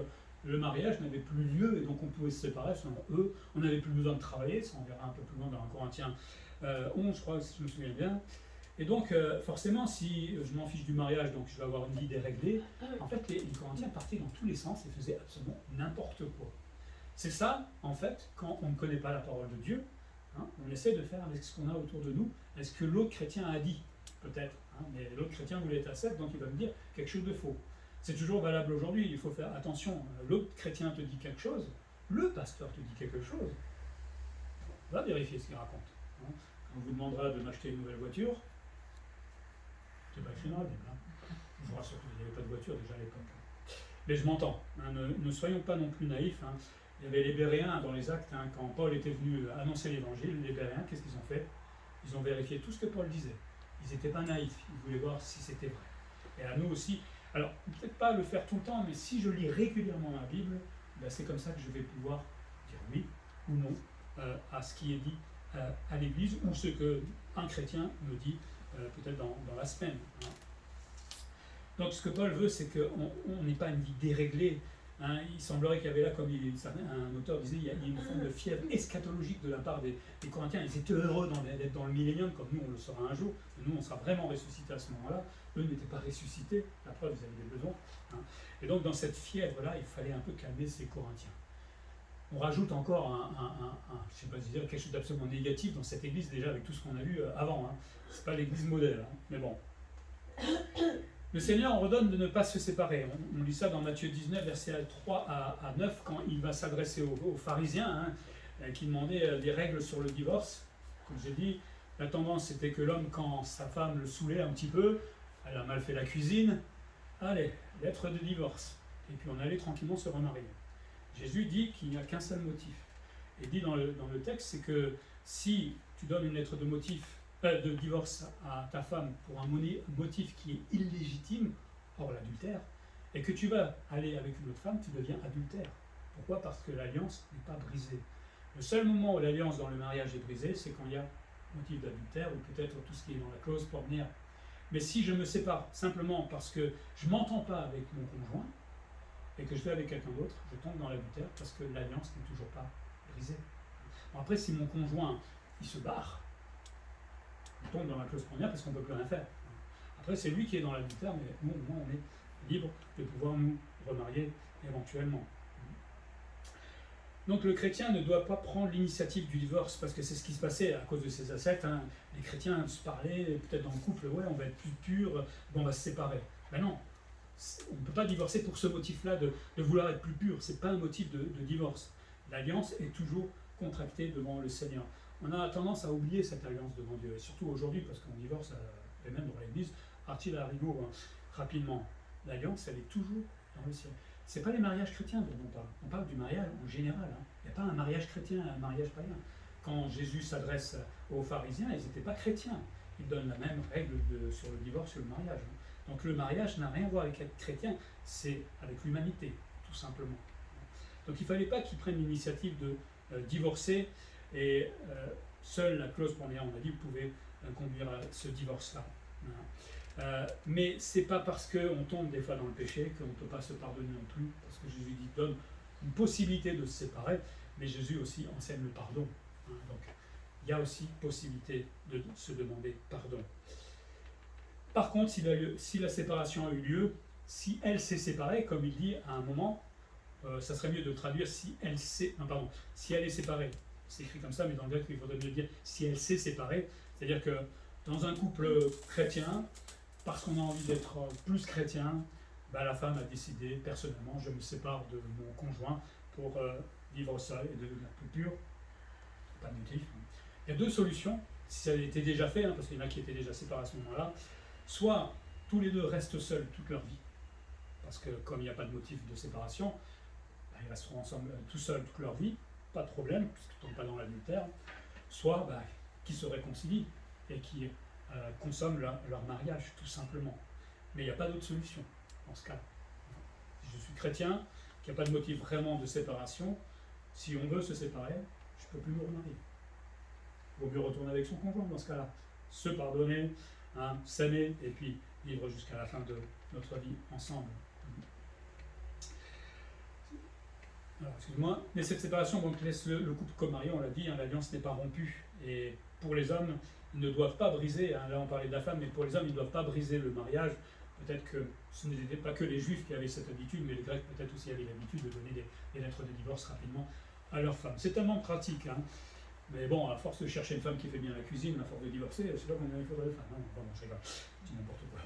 le mariage n'avait plus lieu, et donc on pouvait se séparer selon eux, on n'avait plus besoin de travailler, ça on verra un peu plus loin dans 1 Corinthiens 11, je crois, si je me souviens bien. Et donc, forcément, si je m'en fiche du mariage, donc je vais avoir une vie déréglée, en fait, les Corinthiens partaient dans tous les sens et faisaient absolument n'importe quoi. C'est ça, en fait, quand on ne connaît pas la parole de Dieu, hein, on essaie de faire avec ce qu'on a autour de nous, est-ce que l'autre chrétien a dit, peut-être, hein, mais l'autre chrétien voulait être ascète, donc il va me dire quelque chose de faux. C'est toujours valable aujourd'hui, il faut faire attention, l'autre chrétien te dit quelque chose, le pasteur te dit quelque chose, va vérifier ce qu'il raconte. Hein. On vous demandera de m'acheter une nouvelle voiture, c'est pas écrit dans la Bible. Hein. Je vous rassure qu'il n'y avait pas de voiture déjà à l'époque. Mais je m'entends, hein, ne soyons pas non plus naïfs. Hein. Il y avait les Béréens dans les Actes, hein, quand Paul était venu annoncer l'évangile, les Béréens, qu'est-ce qu'ils ont fait? Ils ont vérifié tout ce que Paul disait. Ils n'étaient pas naïfs, ils voulaient voir si c'était vrai. Et à nous aussi, alors peut-être pas le faire tout le temps, mais si je lis régulièrement la Bible, ben c'est comme ça que je vais pouvoir dire oui ou non à ce qui est dit à l'Église, ou ce qu'un chrétien me dit peut-être dans la semaine. Hein. Donc ce que Paul veut, c'est qu'on n'ait pas une vie déréglée. Hein. Il semblerait qu'il y avait là, comme un auteur disait, il y a une forme de fièvre eschatologique de la part des Corinthiens. Ils étaient heureux d'être dans le millénium, comme nous on le sera un jour. Nous on sera vraiment ressuscités à ce moment-là. Eux n'étaient pas ressuscités, la preuve, ils avaient des besoins. Hein. Et donc dans cette fièvre-là, il fallait un peu calmer ces Corinthiens. On rajoute encore je sais pas dire, quelque chose d'absolument négatif dans cette église, déjà avec tout ce qu'on a vu avant. Hein. C'est pas l'église modèle, hein. Mais bon. Le Seigneur ordonne de ne pas se séparer. On lit ça dans Matthieu 19, versets 3 à 9, quand il va s'adresser aux pharisiens, hein, qui demandaient des règles sur le divorce. Comme j'ai dit, la tendance c'était que l'homme, quand sa femme le saoulait un petit peu, elle a mal fait la cuisine, allez, lettre de divorce. Et puis on allait tranquillement se remarier. Jésus dit qu'il n'y a qu'un seul motif. Et dit dans le texte, c'est que si tu donnes une lettre de divorce à ta femme pour un motif qui est illégitime, hors l'adultère, et que tu vas aller avec une autre femme, tu deviens adultère. Pourquoi? Parce que l'alliance n'est pas brisée. Le seul moment où l'alliance dans le mariage est brisée, c'est quand il y a motif d'adultère, ou peut-être tout ce qui est dans la clause première. Mais si je me sépare simplement parce que je ne m'entends pas avec mon conjoint, et que je vais avec quelqu'un d'autre, je tombe dans l'adultère parce que l'alliance n'est toujours pas brisée. Bon, après, si mon conjoint, il se barre, il tombe dans la clause première parce qu'on ne peut plus rien faire. Après, c'est lui qui est dans l'adultère, mais nous, au moins, on est libre de pouvoir nous remarier éventuellement. Donc le chrétien ne doit pas prendre l'initiative du divorce, parce que c'est ce qui se passait à cause de ces ascètes. Hein. Les chrétiens se parlaient, peut-être dans le couple, ouais, on va être plus pur, bon, on va se séparer. Ben non, on ne peut pas divorcer pour ce motif-là de vouloir être plus pur, c'est pas un motif de divorce. L'alliance est toujours contractée devant le Seigneur. On a tendance à oublier cette alliance devant Dieu, et surtout aujourd'hui, parce qu'on divorce, et même dans l'église, partie à rigour, hein, rapidement. L'alliance, elle est toujours dans le ciel. Ce n'est pas les mariages chrétiens dont on parle du mariage en général. Hein. Il n'y a pas un mariage chrétien et un mariage païen. Quand Jésus s'adresse aux pharisiens, ils n'étaient pas chrétiens. Ils donnent la même règle sur le divorce et le mariage. Hein. Donc le mariage n'a rien à voir avec être chrétien, c'est avec l'humanité, tout simplement. Donc il ne fallait pas qu'ils prennent l'initiative de divorcer, et seule la clause première, on a dit, pouvait conduire à ce divorce-là. Mais ce n'est pas parce qu'on tombe des fois dans le péché qu'on ne peut pas se pardonner non plus, parce que Jésus dit, donne une possibilité de se séparer, mais Jésus aussi enseigne le pardon. Hein, donc il y a aussi possibilité de se demander pardon. Par contre, si la séparation a eu lieu, si elle s'est séparée, comme il dit à un moment, ça serait mieux de traduire si elle est séparée. C'est écrit comme ça, mais dans le grec, il faudrait mieux dire si elle s'est séparée. C'est-à-dire que dans un couple chrétien, parce qu'on a envie d'être plus chrétien, bah, la femme a décidé, personnellement, je me sépare de mon conjoint pour vivre ça et devenir plus pur. Pas de motif. Il y a deux solutions, si ça a été déjà fait, hein, parce qu'il y en a qui étaient déjà séparés à ce moment-là. Soit tous les deux restent seuls toute leur vie, parce que comme il n'y a pas de motif de séparation, bah, ils resteront ensemble tout seuls toute leur vie, pas de problème, puisqu'ils ne tombent pas dans l'adultère. Soit bah, qui se réconcilient et qui consomment leur mariage, tout simplement. Mais il n'y a pas d'autre solution dans ce cas. Si je suis chrétien, qu'il n'y a pas de motif vraiment de séparation, si on veut se séparer, je ne peux plus me remarier. Il vaut mieux retourner avec son conjoint dans ce cas-là. Se pardonner, hein, s'aimer, et puis vivre jusqu'à la fin de notre vie ensemble. Alors, excuse-moi. Mais cette séparation donc, laisse le couple comme marié, on l'a dit, hein, l'alliance n'est pas rompue. Et pour les hommes, ils ne doivent pas briser, hein, là on parlait de la femme, mais pour les hommes, ils ne doivent pas briser le mariage. Peut-être que ce n'était pas que les juifs qui avaient cette habitude, mais les grecs peut-être aussi avaient l'habitude de donner des lettres de divorce rapidement à leurs femmes. C'est tellement pratique, hein. Mais bon, à force de chercher une femme qui fait bien la cuisine, à force de divorcer, c'est pas combien il faudrait de femmes. Non, pardon, je rigole, je dis n'importe quoi.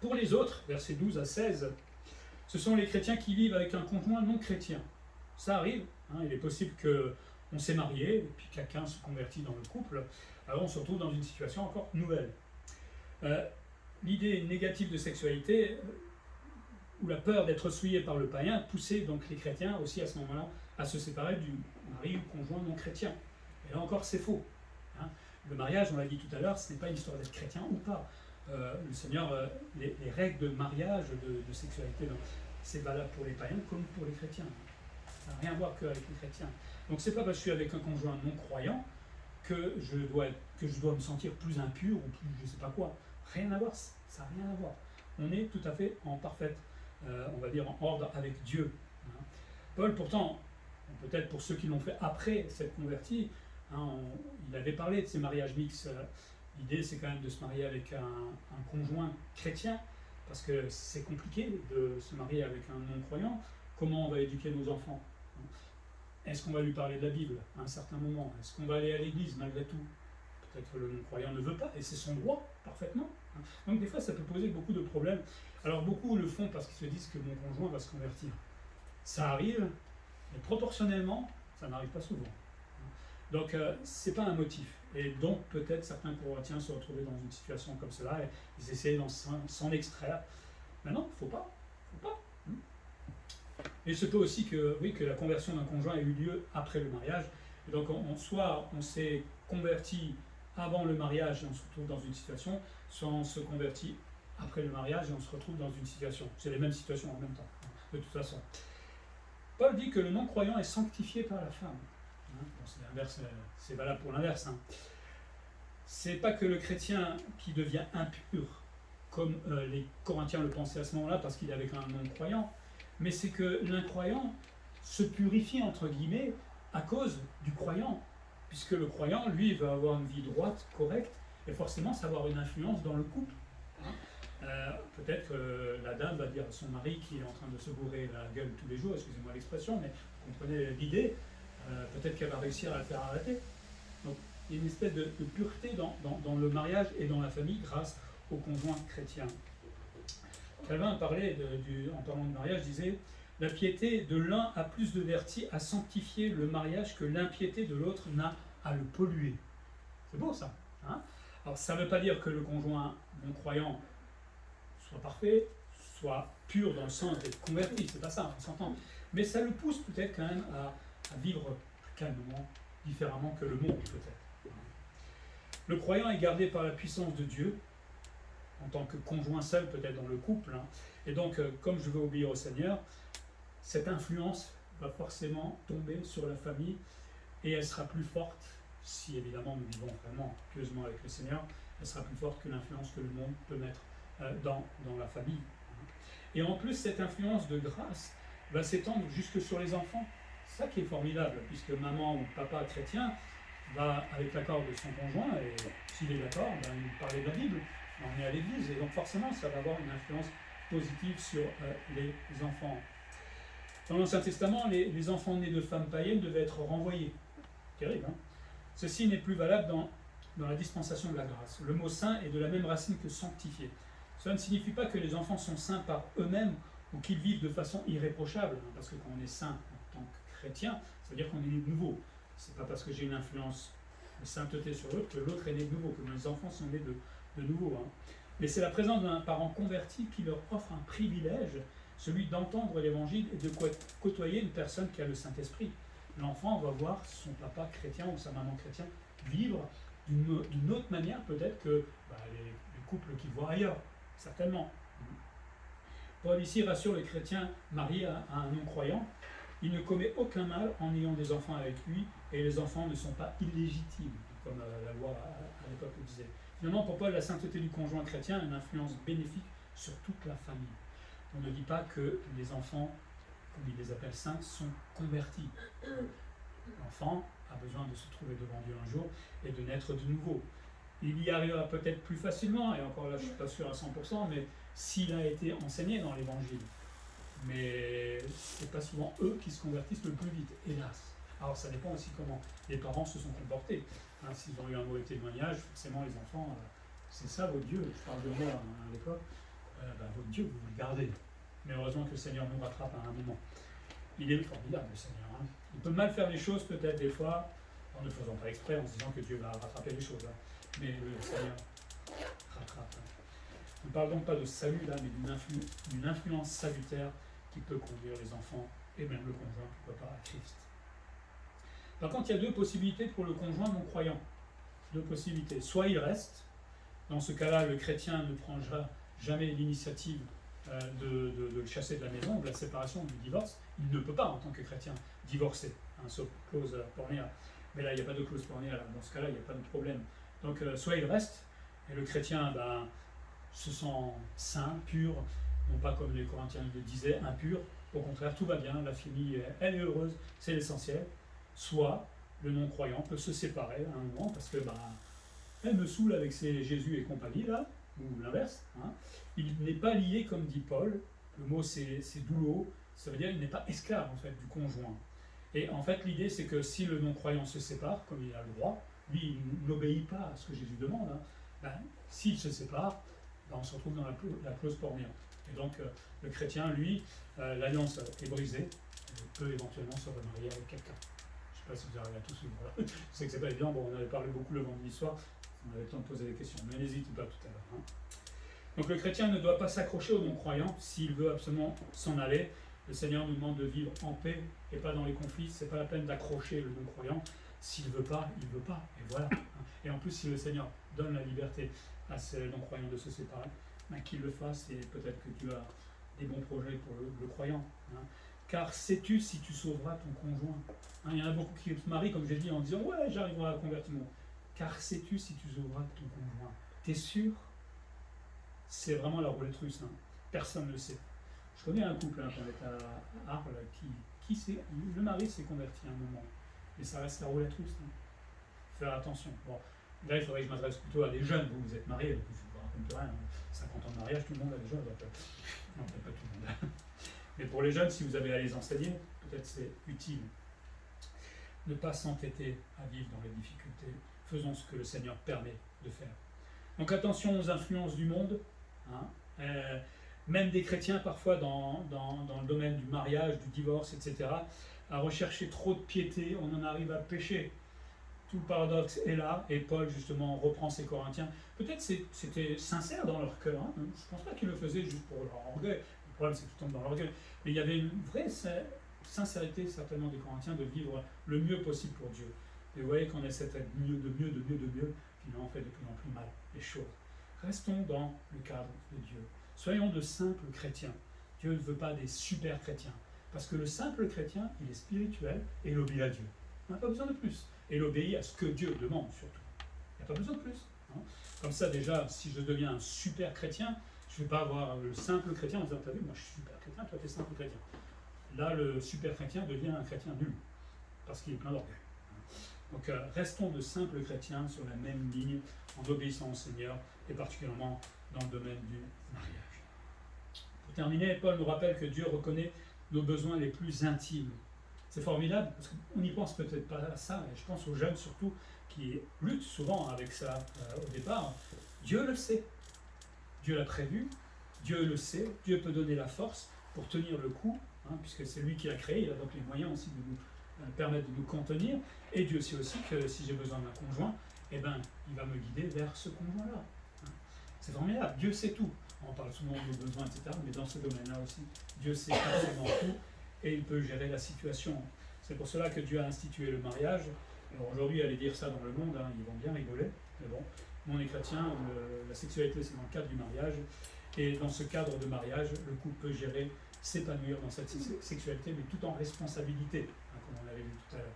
Pour les autres, versets 12 à 16, ce sont les chrétiens qui vivent avec un conjoint non chrétien. Ça arrive, hein, il est possible qu'on s'est marié, et puis quelqu'un se convertit dans le couple, alors on se retrouve dans une situation encore nouvelle. L'idée négative de sexualité, ou la peur d'être souillé par le païen, poussait donc les chrétiens aussi à ce moment-là à se séparer du mari ou conjoint non chrétien. Et là encore, c'est faux. Hein. Le mariage, on l'a dit tout à l'heure, ce n'est pas une histoire d'être chrétien ou pas. Le Seigneur, les règles de mariage, de sexualité, c'est valable pour les païens comme pour les chrétiens. Ça n'a rien à voir qu'avec les chrétiens. Donc c'est pas parce que je suis avec un conjoint non croyant que je dois me sentir plus impur ou plus je sais pas quoi. Rien à voir, ça n'a rien à voir. On est tout à fait en parfaite, on va dire en ordre avec Dieu. Hein. Paul, pourtant, peut-être pour ceux qui l'ont fait après s'être converti, hein, il avait parlé de ces mariages mixtes. L'idée, c'est quand même de se marier avec un conjoint chrétien, parce que c'est compliqué de se marier avec un non-croyant. Comment on va éduquer nos enfants? Est-ce qu'on va lui parler de la Bible à un certain moment? Est-ce qu'on va aller à l'église malgré tout? Peut-être que le non-croyant ne veut pas, et c'est son droit, parfaitement. Donc des fois, ça peut poser beaucoup de problèmes. Alors beaucoup le font parce qu'ils se disent que mon conjoint va se convertir. Ça arrive, mais proportionnellement, ça n'arrive pas souvent. Donc c'est pas un motif. Et donc peut-être certains chrétiens se retrouver dans une situation comme cela, et ils essaient d'en s'en extraire. Mais non, faut pas. Et il se peut aussi que la conversion d'un conjoint ait eu lieu après le mariage. Et donc soit on s'est converti avant le mariage et on se retrouve dans une situation, soit on se convertit après le mariage et on se retrouve dans une situation. C'est les mêmes situations en même temps, de toute façon. Paul dit que le non-croyant est sanctifié par la femme. Bon, c'est l'inverse, c'est valable pour l'inverse. Hein. C'est pas que le chrétien qui devient impur, comme les Corinthiens le pensaient à ce moment-là, parce qu'il est avec un non-croyant, mais c'est que l'incroyant se purifie, entre guillemets, à cause du croyant, puisque le croyant, lui, va avoir une vie droite, correcte, et forcément, ça va avoir une influence dans le couple. Peut-être que la dame va dire à son mari qui est en train de se bourrer la gueule tous les jours, excusez-moi l'expression, mais vous comprenez l'idée, peut-être qu'elle va réussir à le faire arrêter. Donc il y a une espèce de pureté dans le mariage et dans la famille grâce au conjoint chrétien. Calvin parlait en parlant de mariage, disait « La piété de l'un a plus de vertu à sanctifier le mariage que l'impiété de l'autre n'a à le polluer. » C'est beau ça, hein? Alors ça ne veut pas dire que le conjoint non-croyant soit parfait, soit pur dans le sens d'être converti, c'est pas ça, on s'entend. Mais ça le pousse peut-être quand même à vivre plus calmement, différemment que le monde peut-être. Le croyant est gardé par la puissance de Dieu, en tant que conjoint seul peut-être dans le couple, hein. Et donc comme je veux obéir au Seigneur, cette influence va forcément tomber sur la famille et elle sera plus forte, si évidemment nous vivons vraiment pieusement avec le Seigneur, elle sera plus forte que l'influence que le monde peut mettre dans la famille. Et en plus, cette influence de grâce va s'étendre jusque sur les enfants. C'est ça qui est formidable, puisque maman ou papa chrétien va, avec l'accord de son conjoint, et s'il est d'accord, ben, il parler de la Bible, on est à l'église, et donc forcément, ça va avoir une influence positive sur les enfants. Dans l'Ancien Testament, les enfants nés de femmes païennes devaient être renvoyés. Terrible, hein? Ceci n'est plus valable dans la dispensation de la grâce. Le mot saint est de la même racine que sanctifié. Cela ne signifie pas que les enfants sont saints par eux-mêmes ou qu'ils vivent de façon irréprochable, hein, parce que quand on est saint en tant que chrétien, ça veut dire qu'on est né de nouveau. C'est pas parce que j'ai une influence de sainteté sur l'autre que l'autre est né de nouveau, que mes enfants sont nés de nouveau. Hein. Mais c'est la présence d'un parent converti qui leur offre un privilège, celui d'entendre l'évangile et de côtoyer une personne qui a le Saint-Esprit. L'enfant va voir son papa chrétien ou sa maman chrétienne vivre d'une autre manière peut-être que les couples qu'il voit ailleurs, certainement. Paul ici rassure le chrétien marié à un non-croyant. Il ne commet aucun mal en ayant des enfants avec lui, et les enfants ne sont pas illégitimes, comme la loi à l'époque le disait. Finalement, pour Paul, la sainteté du conjoint chrétien a une influence bénéfique sur toute la famille. On ne dit pas que les enfants, comme il les appelle saints, sont convertis. L'enfant a besoin de se trouver devant Dieu un jour et de naître de nouveau. Il y arrivera peut-être plus facilement, et encore là je ne suis pas sûr à 100%, mais s'il a été enseigné dans l'évangile. Mais ce n'est pas souvent eux qui se convertissent le plus vite, hélas. Alors ça dépend aussi comment les parents se sont comportés. S'ils ont eu un mauvais témoignage, forcément les enfants, c'est ça votre Dieu, je parle de moi à l'époque, votre Dieu vous le gardez. Mais heureusement que le Seigneur nous rattrape à un moment. Il est formidable le Seigneur. Il peut mal faire les choses peut-être des fois, en ne faisant pas exprès, en se disant que Dieu va rattraper les choses. Mais le Seigneur rattrape. On ne parle donc pas de salut là, mais d'une influence salutaire qui peut conduire les enfants et même le conjoint, pourquoi pas, à Christ. Par contre, il y a deux possibilités pour le conjoint non-croyant. Deux possibilités. Soit il reste, dans ce cas-là, le chrétien ne prendra jamais l'initiative de le chasser de la maison, de la séparation, du divorce. Il ne peut pas, en tant que chrétien, divorcer, sauf clause pornéa. Mais là, il n'y a pas de clause pornéa. Dans ce cas-là, il n'y a pas de problème. Donc, soit il reste, et le chrétien se sent saint, pur, non pas comme les Corinthiens le disaient, impur. Au contraire, tout va bien, la famille, elle est heureuse, c'est l'essentiel. Soit le non-croyant peut se séparer à un moment, parce que elle me saoule avec ses Jésus et compagnie, là, ou l'inverse. Il n'est pas lié, comme dit Paul, le mot c'est doulo, ça veut dire qu'il n'est pas esclave en fait du conjoint. Et en fait l'idée c'est que si le non-croyant se sépare, comme il a le droit, lui il n'obéit pas à ce que Jésus demande, s'il se sépare, on se retrouve dans la clause pornéa. Et donc le chrétien, lui, l'alliance est brisée, il peut éventuellement se remarier avec quelqu'un. Je ne sais pas si vous arrivez à tout suivre. Je sais que c'est pas évident, on avait parlé beaucoup le vendredi soir, on avait le temps de poser des questions, mais n'hésitez pas tout à l'heure. Donc le chrétien ne doit pas s'accrocher aux non-croyants s'il veut absolument s'en aller. Le Seigneur nous demande de vivre en paix et pas dans les conflits. Ce n'est pas la peine d'accrocher le non-croyant. S'il ne veut pas, il ne veut pas. Et voilà. Et en plus, si le Seigneur donne la liberté à ces non-croyants de se séparer, qu'il le fasse, et peut-être que tu as des bons projets pour le croyant. Car sais-tu si tu sauveras ton conjoint? Il y en a beaucoup qui se marient, comme j'ai dit, en disant « Ouais, j'arriverai à convertir mon... » Car sais-tu si tu sauveras ton conjoint? T'es sûr? C'est vraiment la roulette russe. Personne ne le sait. Je connais un couple qui est à Arles le mari s'est converti à un moment. Mais ça reste la roulette russe. Faire attention. Bon, là, il faudrait que je m'adresse plutôt à des jeunes. Vous êtes mariés, donc je ne vous raconte rien. 50 ans de mariage, tout le monde a des jeunes. Non, peut-être pas tout le monde. Mais pour les jeunes, si vous avez à les enseigner, peut-être c'est utile. Ne pas s'entêter à vivre dans les difficultés. Faisons ce que le Seigneur permet de faire. Donc attention aux influences du monde. Même des chrétiens parfois dans le domaine du mariage, du divorce, etc., à rechercher trop de piété, on en arrive à pécher. Tout le paradoxe est là, et Paul justement reprend ces Corinthiens. Peut-être c'était sincère dans leur cœur, je ne pense pas qu'ils le faisaient juste pour leur orgueil, le problème c'est que tout tombe dans l'orgueil, mais il y avait une vraie sincérité certainement des Corinthiens de vivre le mieux possible pour Dieu. Et vous voyez qu'on essaie d'être mieux, finalement on fait de plus en plus mal les choses. Restons dans le cadre de Dieu. Soyons de simples chrétiens. Dieu ne veut pas des super chrétiens. Parce que le simple chrétien, il est spirituel et il obéit à Dieu. On n'a pas besoin de plus. Et il obéit à ce que Dieu demande surtout. Il n'y a pas besoin de plus. Comme ça déjà, si je deviens un super chrétien, je ne vais pas avoir le simple chrétien en disant « T'as vu, moi je suis super chrétien, toi tu es simple chrétien ». Là, le super chrétien devient un chrétien nul. Parce qu'il est plein d'orgueil. Donc restons de simples chrétiens sur la même ligne en obéissant au Seigneur et particulièrement dans le domaine du mariage. Pour terminer, Paul nous rappelle que Dieu reconnaît nos besoins les plus intimes. C'est formidable parce qu'on n'y pense peut-être pas à ça, et je pense aux jeunes surtout qui luttent souvent avec ça au départ. Dieu le sait, Dieu l'a prévu, Dieu le sait, Dieu peut donner la force pour tenir le coup, puisque c'est lui qui l'a créé, il a donc les moyens aussi de nous permettre de nous contenir, et Dieu sait aussi que si j'ai besoin d'un conjoint, il va me guider vers ce conjoint-là. C'est formidable, Dieu sait tout. On parle souvent de nos besoins, etc., mais dans ce domaine-là aussi, Dieu sait absolument tout, et il peut gérer la situation. C'est pour cela que Dieu a institué le mariage. Alors aujourd'hui, aller dire ça dans le monde, ils vont bien rigoler, mais bon, nous on est chrétiens, la sexualité c'est dans le cadre du mariage, Et dans ce cadre de mariage, le couple peut gérer, s'épanouir dans cette sexualité, mais tout en responsabilité, comme on l'avait vu tout à l'heure.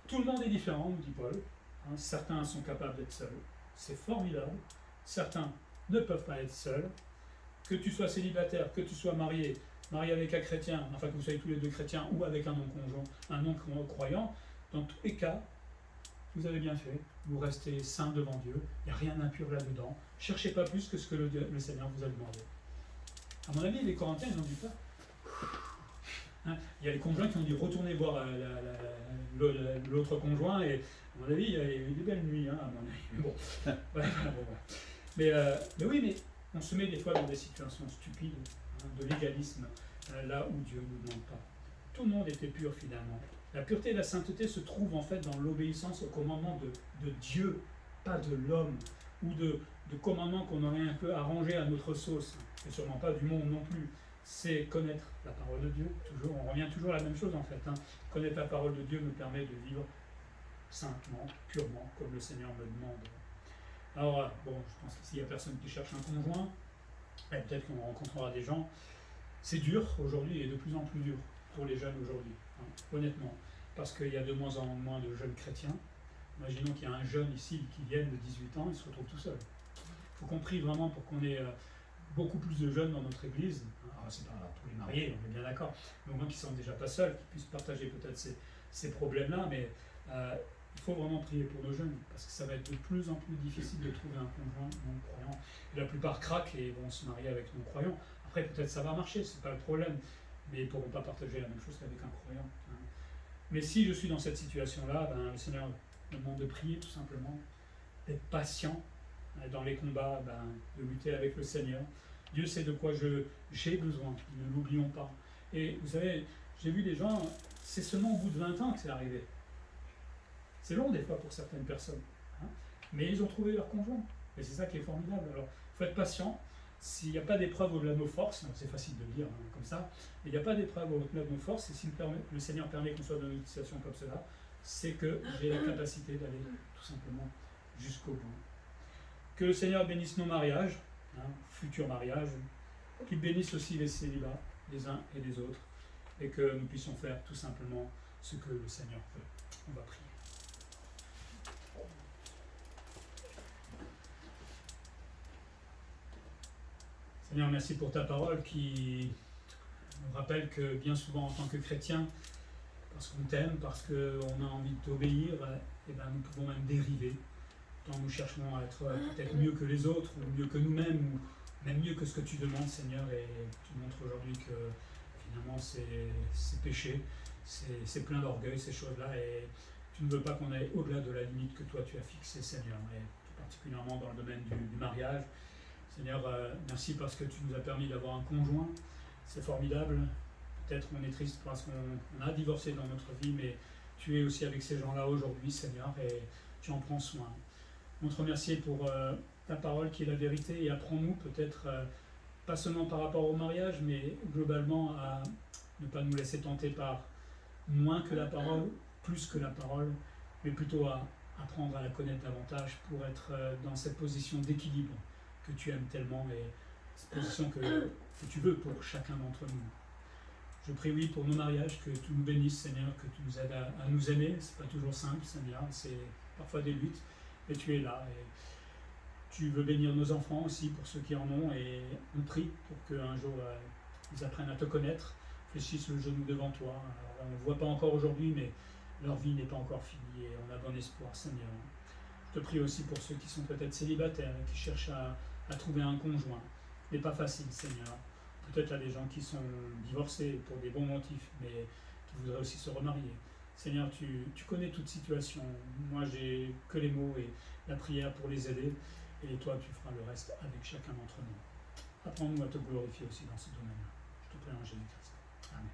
Tout le monde est différent, nous dit Paul. Certains sont capables d'être seuls. C'est formidable. Certains ne peuvent pas être seuls. Que tu sois célibataire, que tu sois marié avec un chrétien, enfin que vous soyez tous les deux chrétiens, ou avec un non-conjoint, un non-croyant, dans tous les cas, vous avez bien fait. Vous restez saints devant Dieu. Il n'y a rien d'impur là-dedans. Cherchez pas plus que ce que le Seigneur vous a demandé. À mon avis, les Corinthiens, ils ont dit ça. Il y a les conjoints qui ont dit retournez voir l'autre conjoint, et à mon avis, il y a eu des belles nuits, à mon avis. Mais bon, Mais oui, mais on se met des fois dans des situations stupides, de légalisme, là où Dieu ne nous demande pas. Tout le monde était pur finalement. La pureté et la sainteté se trouvent en fait dans l'obéissance au commandement de Dieu, pas de l'homme, ou de commandements qu'on aurait un peu arrangés à notre sauce, et sûrement pas du monde non plus. C'est connaître la parole de Dieu. Toujours, on revient toujours à la même chose en fait. Connaître la parole de Dieu me permet de vivre saintement, purement, comme le Seigneur me demande. Alors, bon, je pense que s'il n'y a personne qui cherche un conjoint, peut-être qu'on rencontrera des gens. C'est dur aujourd'hui, et de plus en plus dur pour les jeunes aujourd'hui, honnêtement, parce qu'il y a de moins en moins de jeunes chrétiens. Imaginons qu'il y a un jeune ici qui vienne de 18 ans, il se retrouve tout seul. Il faut qu'on prie vraiment pour qu'on ait beaucoup plus de jeunes dans notre église. Alors, c'est pas pour les mariés, on est bien d'accord, mais au moins qu'ils ne sont déjà pas seuls, qu'ils puissent partager peut-être ces problèmes-là, mais il faut vraiment prier pour nos jeunes, parce que ça va être de plus en plus difficile de trouver un conjoint non-croyant. La plupart craquent et vont se marier avec non-croyants. Après, peut-être ça va marcher, c'est pas le problème, mais ils ne pourront pas partager la même chose qu'avec un croyant. Mais si je suis dans cette situation-là, le Seigneur me demande de prier tout simplement, d'être patient dans les combats, de lutter avec le Seigneur. Dieu sait de quoi j'ai besoin, ne l'oublions pas. Et vous savez, j'ai vu des gens, c'est seulement au bout de 20 ans que c'est arrivé. C'est long des fois pour certaines personnes, mais ils ont trouvé leur conjoint. Et c'est ça qui est formidable. Alors, il faut être patient. S'il n'y a pas d'épreuve au-delà de nos forces, c'est facile de le dire comme ça, mais il n'y a pas d'épreuve au-delà de nos forces, et si le Seigneur permet qu'on soit dans une situation comme cela, c'est que j'ai la capacité d'aller tout simplement jusqu'au bout. Que le Seigneur bénisse nos mariages, futurs mariages, qu'il bénisse aussi les célibats, les uns et les autres, et que nous puissions faire tout simplement ce que le Seigneur veut. On va prier. Seigneur, merci pour ta parole qui nous rappelle que bien souvent en tant que chrétiens, parce qu'on t'aime, parce qu'on a envie de t'obéir, nous pouvons même dériver. Tant nous cherchons à être peut-être mieux que les autres, ou mieux que nous-mêmes, ou même mieux que ce que tu demandes, Seigneur, et tu montres aujourd'hui que finalement c'est péché, c'est plein d'orgueil, ces choses-là, et tu ne veux pas qu'on aille au-delà de la limite que toi tu as fixée, Seigneur, et tout particulièrement dans le domaine du mariage. Seigneur, merci parce que tu nous as permis d'avoir un conjoint, c'est formidable. Peut-être on est triste parce qu'on a divorcé dans notre vie, mais tu es aussi avec ces gens-là aujourd'hui, Seigneur, et tu en prends soin. On te remercie pour ta parole qui est la vérité, et apprends-nous peut-être, pas seulement par rapport au mariage, mais globalement à ne pas nous laisser tenter par moins que la parole, plus que la parole, mais plutôt à apprendre à la connaître davantage pour être dans cette position d'équilibre que tu aimes tellement, et cette position que tu veux pour chacun d'entre nous. Je prie, oui, pour nos mariages, que tu nous bénisses, Seigneur, que tu nous aides à nous aimer. C'est pas toujours simple, Seigneur, c'est parfois des luttes, mais tu es là. Et tu veux bénir nos enfants aussi, pour ceux qui en ont, et on prie pour qu'un jour ils apprennent à te connaître, fléchissent le genou devant toi. Alors, on ne le voit pas encore aujourd'hui, mais leur vie n'est pas encore finie, et on a bon espoir, Seigneur. Je te prie aussi pour ceux qui sont peut-être célibataires et qui cherchent à trouver un conjoint. Ce n'est pas facile, Seigneur. Peut-être à des gens qui sont divorcés pour des bons motifs, mais qui voudraient aussi se remarier. Seigneur, tu connais toute situation. Moi, j'ai que les mots et la prière pour les aider. Et toi, tu feras le reste avec chacun d'entre nous. Apprends-nous à te glorifier aussi dans ce domaine-là. Je te prie en Jésus-Christ. Amen.